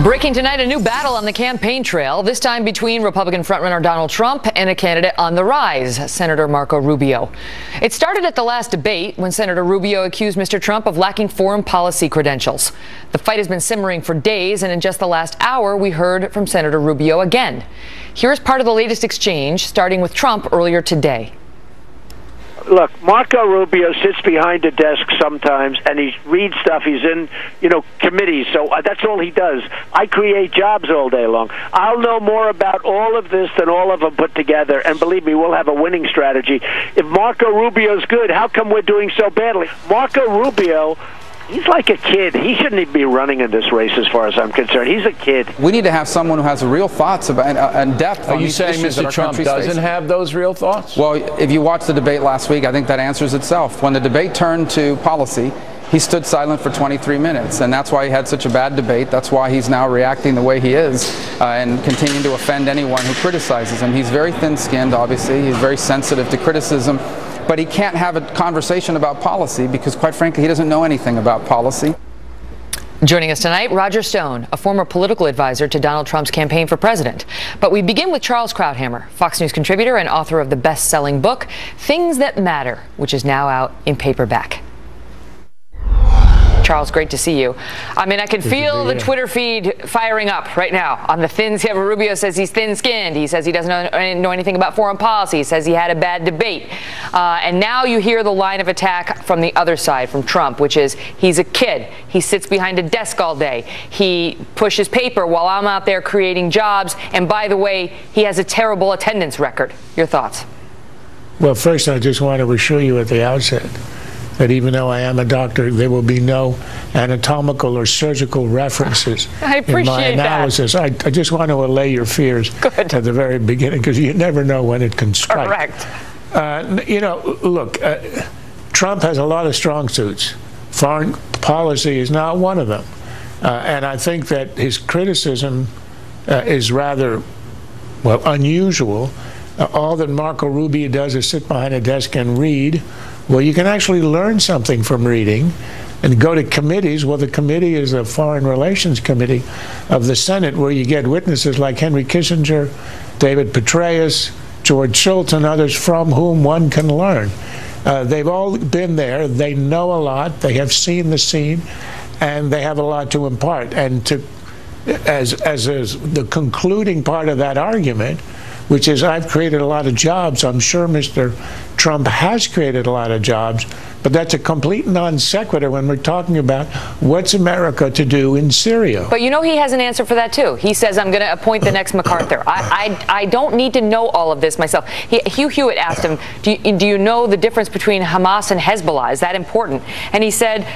Breaking tonight, a new battle on the campaign trail, this time between Republican frontrunner Donald Trump and a candidate on the rise, Senator Marco Rubio. It started at the last debate when Senator Rubio accused Mr. Trump of lacking foreign policy credentials. The fight has been simmering for days, and in just the last hour, we heard from Senator Rubio again. Here's part of the latest exchange, starting with Trump earlier today. Look, Marco Rubio sits behind a desk sometimes, and he reads stuff. He's in, committees, so that's all he does. I create jobs all day long. I'll know more about all of this than all of them put together, and believe me, we'll have a winning strategy. If Marco Rubio's good, how come we're doing so badly? Marco Rubio, he's like a kid. He shouldn't even be running in this race as far as I'm concerned. He's a kid. We need to have someone who has real thoughts about and depth. Are you saying Mr. Trump doesn't have those real thoughts? Well, if you watched the debate last week, I think that answers itself. When the debate turned to policy, he stood silent for 23 minutes, and that's why he had such a bad debate. That's why he's now reacting the way he is and continuing to offend anyone who criticizes him. He's very thin-skinned, obviously. He's very sensitive to criticism. But he can't have a conversation about policy because, quite frankly, he doesn't know anything about policy. Joining us tonight, Roger Stone, a former political advisor to Donald Trump's campaign for president. But we begin with Charles Krauthammer, Fox News contributor and author of the best-selling book, Things That Matter, which is now out in paperback. Charles, great to see you. I mean, I can feel the Twitter feed firing up right now on the thins. Rubio says he's thin-skinned. He says he doesn't know anything about foreign policy. He says he had a bad debate. And now you hear the line of attack from the other side, from Trump, which is he's a kid. He sits behind a desk all day. He pushes paper while I'm out there creating jobs. And by the way, he has a terrible attendance record. Your thoughts? Well, first, I just want to assure you at the outset that even though I am a doctor, there will be no anatomical or surgical references in my analysis. I just want to allay your fears at the very beginning, because you never know when it can strike. Correct. Look, Trump has a lot of strong suits. Foreign policy is not one of them. And I think that his criticism is rather, well, unusual. All that Marco Rubio does is sit behind a desk and read. Well, you can actually learn something from reading and go to committees. Well, the committee is a Foreign Relations Committee of the Senate, where you get witnesses like Henry Kissinger, David Petraeus, George Shultz, and others from whom one can learn. They've all been there. They know a lot. They have seen the scene, and they have a lot to impart. And as the concluding part of that argument, which is I've created a lot of jobs. I'm sure Mr. Trump has created a lot of jobs, but that's a complete non sequitur when we're talking about what's America to do in Syria. But you know he has an answer for that, too. He says, I'm going to appoint the next MacArthur. I don't need to know all of this myself. Hugh Hewitt asked him, do you know the difference between Hamas and Hezbollah? Is that important? And he said,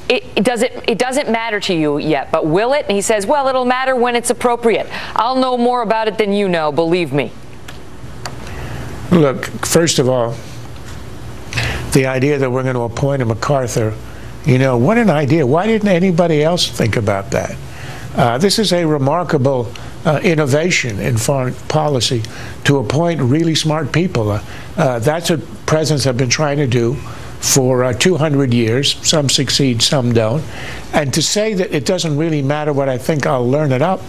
It doesn't matter to you yet, but will it? And he says, well, it'll matter when it's appropriate. I'll know more about it than you know, believe me. Look, first of all, the idea that we're going to appoint a MacArthur, what an idea. Why didn't anybody else think about that? This is a remarkable innovation in foreign policy, to appoint really smart people. That's what presidents have been trying to do for 200 years. Some succeed, some don't. And to say that it doesn't really matter what I think, I'll learn it up.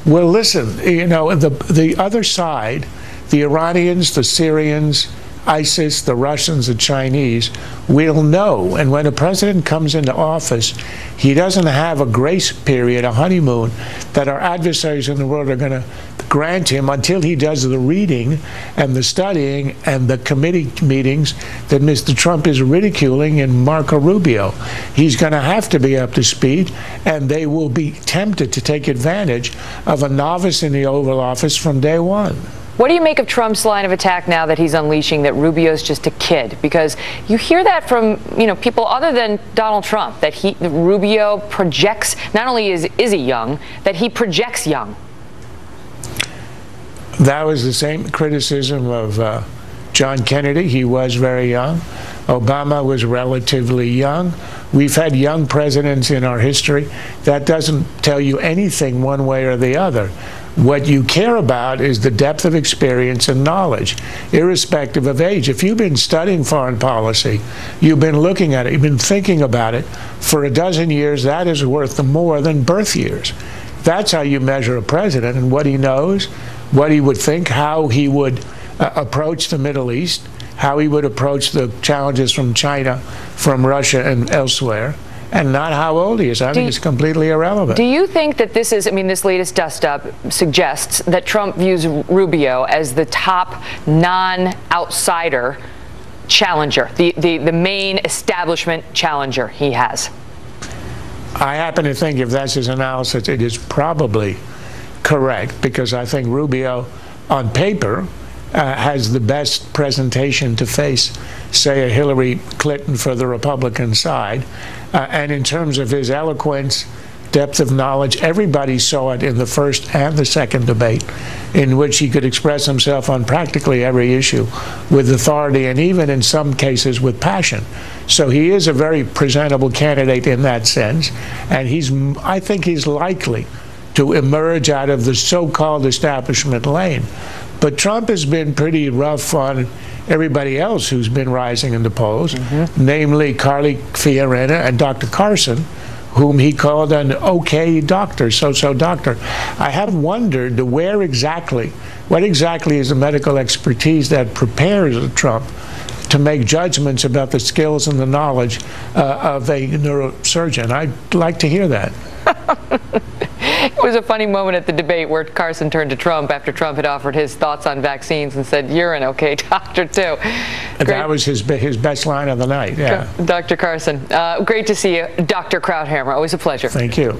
Well, listen, the other side, the Iranians, the Syrians, ISIS, the Russians, the Chinese, will know. And when a president comes into office, he doesn't have a grace period, a honeymoon, that our adversaries in the world are going to grant him until he does the reading and the studying and the committee meetings that Mr. Trump is ridiculing in Marco Rubio. He's going to have to be up to speed, and they will be tempted to take advantage of a novice in the Oval Office from day one. What do you make of Trump's line of attack now that he's unleashing that Rubio's just a kid? Because you hear that from, people other than Donald Trump, that Rubio projects, not only is he young, that he projects young. That was the same criticism of John Kennedy. He was very young. Obama was relatively young. We've had young presidents in our history. That doesn't tell you anything one way or the other. What you care about is the depth of experience and knowledge, irrespective of age. If you've been studying foreign policy, you've been looking at it, you've been thinking about it for a dozen years, that is worth more than birth years. That's how you measure a president, and what he knows, what he would think, how he would approach the Middle East, how he would approach the challenges from China, from Russia, and elsewhere. And not how old he is. I think it's completely irrelevant. Do you think that this is, I mean, this latest dust-up suggests that Trump views Rubio as the top non-outsider challenger, the main establishment challenger he has? I happen to think if that's his analysis, it is probably correct, because I think Rubio, on paper, has the best presentation to face, say, a Hillary Clinton for the Republican side. And in terms of his eloquence, depth of knowledge, everybody saw it in the first and the second debate, in which he could express himself on practically every issue with authority and even in some cases with passion. So he is a very presentable candidate in that sense, and I think he's likely to emerge out of the so-called establishment lane. But Trump has been pretty rough on everybody else who's been rising in the polls, namely Carly Fiorina and Dr. Carson, whom he called an okay doctor, so-so doctor. I have wondered what exactly is the medical expertise that prepares Trump to make judgments about the skills and the knowledge of a neurosurgeon. I'd like to hear that. It was a funny moment at the debate where Carson turned to Trump after Trump had offered his thoughts on vaccines and said, "You're an okay doctor, too." That was his best line of the night, yeah. Dr. Carson, great to see you. Dr. Krauthammer, always a pleasure. Thank you.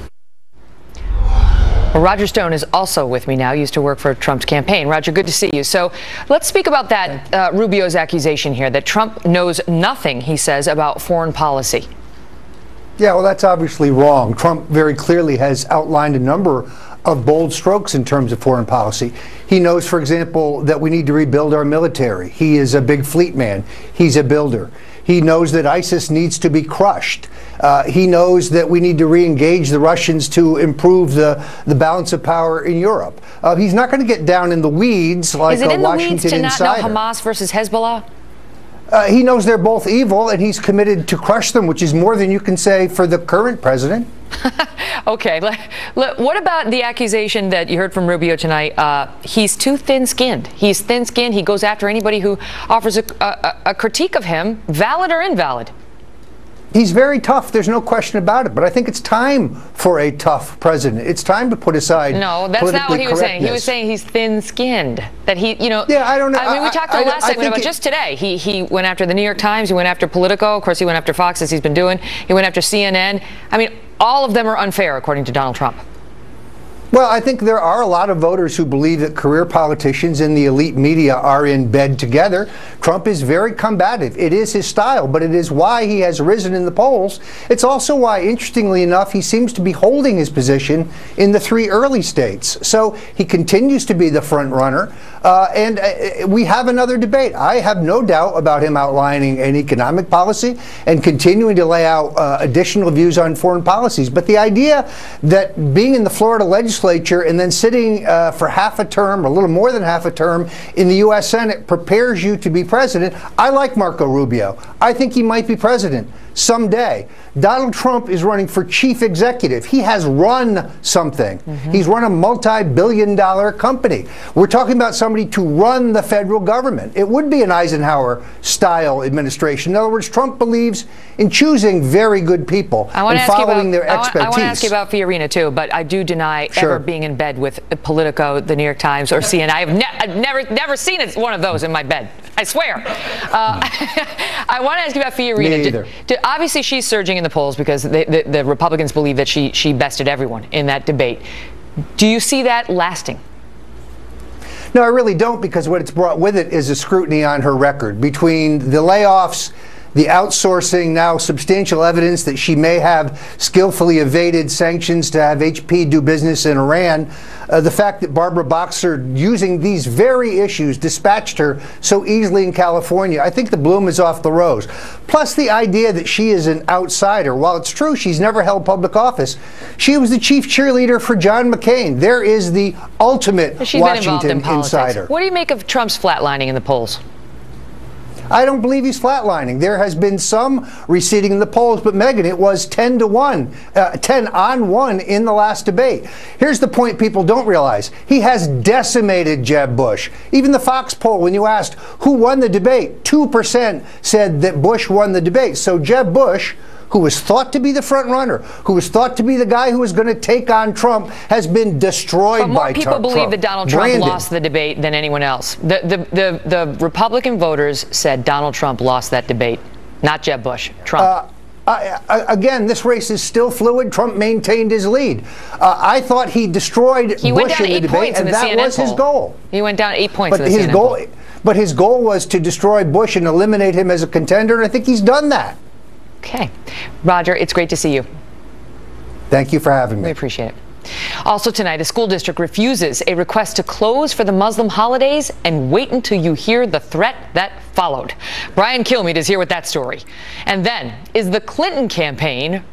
Well, Roger Stone is also with me now, used to work for Trump's campaign. Roger, good to see you. So let's speak about that Rubio's accusation here, that Trump knows nothing, he says, about foreign policy. Yeah, well, that's obviously wrong. Trump very clearly has outlined a number of bold strokes in terms of foreign policy. He knows, for example, that we need to rebuild our military. He is a big fleet man. He's a builder. He knows that ISIS needs to be crushed. He knows that we need to re-engage the Russians to improve the balance of power in Europe. He's not going to get down in the weeds like a Washington insider. Is it in the weeds to not know Hamas versus Hezbollah? He knows they're both evil, and he's committed to crush them, which is more than you can say for the current president. Okay. What about the accusation that you heard from Rubio tonight? He's too thin-skinned. He's thin-skinned. He goes after anybody who offers a critique of him, valid or invalid. He's very tough. There's no question about it. But I think it's time for a tough president. It's time to put aside No, that's not what he was saying. He was saying he's thin-skinned. That he, you know. Yeah, I don't know. I mean, we talked in the last segment about just today. He went after the New York Times. He went after Politico. Of course, he went after Fox, as he's been doing. He went after CNN. I mean, all of them are unfair, according to Donald Trump. Well, I think there are a lot of voters who believe that career politicians and the elite media are in bed together. Trump is very combative. It is his style, but it is why he has risen in the polls. It's also why, interestingly enough, he seems to be holding his position in the 3 early states. So he continues to be the front runner. And we have another debate. I have no doubt about him outlining an economic policy and continuing to lay out additional views on foreign policies. But the idea that being in the Florida legislature and then sitting for half a term, or a little more than half a term, in the U.S. Senate prepares you to be president. I like Marco Rubio. I think he might be president someday. Donald Trump is running for chief executive. He has run something. He's run a multi-billion-dollar company. We're talking about somebody to run the federal government. It would be an Eisenhower-style administration. In other words, Trump believes in choosing very good people and following their expertise. I want to ask you about Fiorina, too, but I do deny ever being in bed with Politico, the New York Times, or CNN. I've never seen one of those in my bed. I swear. I want to ask you about Fiorina. Me either. Obviously, she's surging in the polls because the Republicans believe that she bested everyone in that debate. Do you see that lasting? No, I really don't, because what it's brought with it is a scrutiny on her record. Between the layoffs, the outsourcing, now substantial evidence that she may have skillfully evaded sanctions to have HP do business in Iran, the fact that Barbara Boxer, using these very issues, dispatched her so easily in California. I think the bloom is off the rose. Plus the idea that she is an outsider. While it's true she's never held public office, she was the chief cheerleader for John McCain. There is the ultimate Washington insider. What do you make of Trump's flatlining in the polls? I don't believe he's flatlining. There has been some receding in the polls, but Megyn, it was 10-1 in the last debate. Here's the point people don't realize. He has decimated Jeb Bush. Even the Fox poll, when you asked who won the debate, 2% said that Bush won the debate. So Jeb Bush, who was thought to be the front runner, who was thought to be the guy who was going to take on Trump, has been destroyed by Trump. But more people believe that Donald Trump lost the debate than anyone else. The Republican voters said Donald Trump lost that debate, not Jeb Bush. Trump. Again, this race is still fluid. Trump maintained his lead. I thought he destroyed Bush in the debate, and that was his goal. He went down 8 points in the CNN poll. But his goal was to destroy Bush and eliminate him as a contender, and I think he's done that. Okay. Roger, it's great to see you. Thank you for having me. We appreciate it. Also tonight, a school district refuses a request to close for the Muslim holidays and wait until you hear the threat that followed. Brian Kilmeade is here with that story. And then, is the Clinton campaign